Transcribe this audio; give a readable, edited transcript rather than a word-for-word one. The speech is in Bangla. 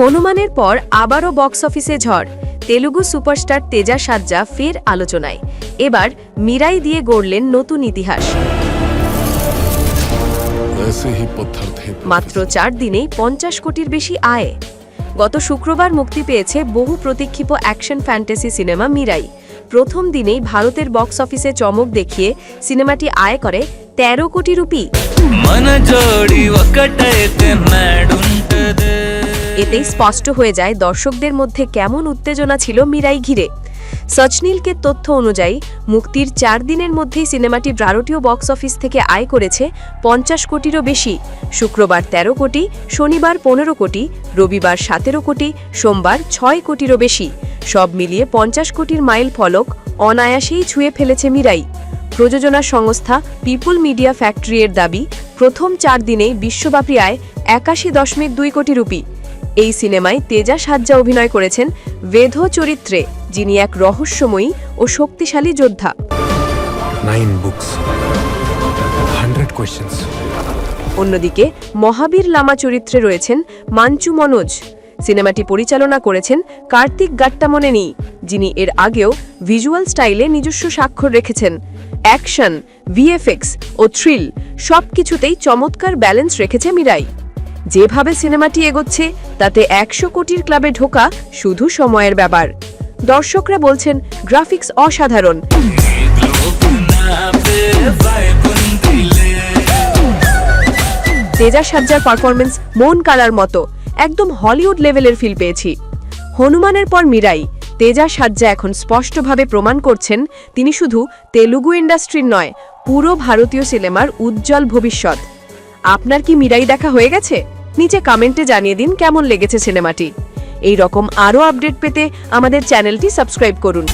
হনুমানের পর আবারও বক্স অফিসে ঝড়। তেলুগু সুপারস্টার তেজা সাজ্জা ফের আলোচনায়। এবার মিরাই দিয়ে গড়লেন নতুন ইতিহাস। মাত্র 4 দিনেই 50 কোটির বেশি আয়। গত শুক্রবার মুক্তি পেয়েছে বহু প্রতীক্ষিত অ্যাকশন ফ্যান্টাসি সিনেমা মিরাই। প্রথম দিনেই ভারতের বক্স অফিসে চমক দেখিয়ে সিনেমাটি আয় করে 13 কোটি রুপি। এতেই স্পষ্ট হয়ে যায় দর্শকদের মধ্যে কেমন উত্তেজনা ছিল মিরাই ঘিরে। সচনীলকে তথ্য অনুযায়ী মুক্তির 4 দিনের মধ্যেই সিনেমাটি ভারতীয় বক্স অফিস থেকে আয় করেছে 50 কোটিরও বেশি। শুক্রবার 13 কোটি, শনিবার 15 কোটি, রবিবার 17 কোটি, সোমবার 6 কোটিরও বেশি। সব মিলিয়ে 50 কোটির মাইল ফলক অনায়াসেই ছুঁয়ে ফেলেছে মিরাই। প্রযোজনা সংস্থা পিপল মিডিয়া ফ্যাক্টরি এর দাবি, প্রথম 4 দিনেই বিশ্বব্যাপী আয় 81.2 কোটি রুপি। এই সিনেমায় তেজা সাজ্জা অভিনয় করেছেন বেধ চরিত্রে, যিনি এক রহস্যময়ী ও শক্তিশালী যোদ্ধা। 9 books, 100 questions। অন্যদিকে মহাবীর লামা চরিত্রে রয়েছেন মাঞ্চু মনোজ। সিনেমাটি পরিচালনা করেছেন কার্তিক গাট্টামনেনি, যিনি এর আগেও ভিজুয়াল স্টাইলে নিজস্ব স্বাক্ষর রেখেছেন। অ্যাকশন, ভিএফএক্স ও থ্রিল সবকিছুতেই চমৎকার ব্যালেন্স রেখেছে মিরাই। যেভাবে সিনেমাটি এগোচ্ছে তাতে 100 কোটির ক্লাবে ঢোকা শুধু সময়ের ব্যাপার। দর্শকরা বলছেন গ্রাফিক্স অসাধারণ। তেজা সাজ্জার পারফরমেন্স মন কাড়ার মতো, একদম হলিউড লেভেলের ফিল পেয়েছি। হনুমানের পর মিরাই, তেজা সাজ্জা এখন স্পষ্টভাবে প্রমাণ করছেন তিনি শুধু তেলুগু ইন্ডাস্ট্রির নয়, পুরো ভারতীয় সিনেমার উজ্জ্বল ভবিষ্যৎ। আপনার কি মিরাই দেখা হয়ে গেছে? নিচে কমেন্টে জানিয়ে দিন কেমন লেগেছে সিনেমাটি। এই রকম আরও আপডেট পেতে আমাদের চ্যানেলটি সাবস্ক্রাইব করুন।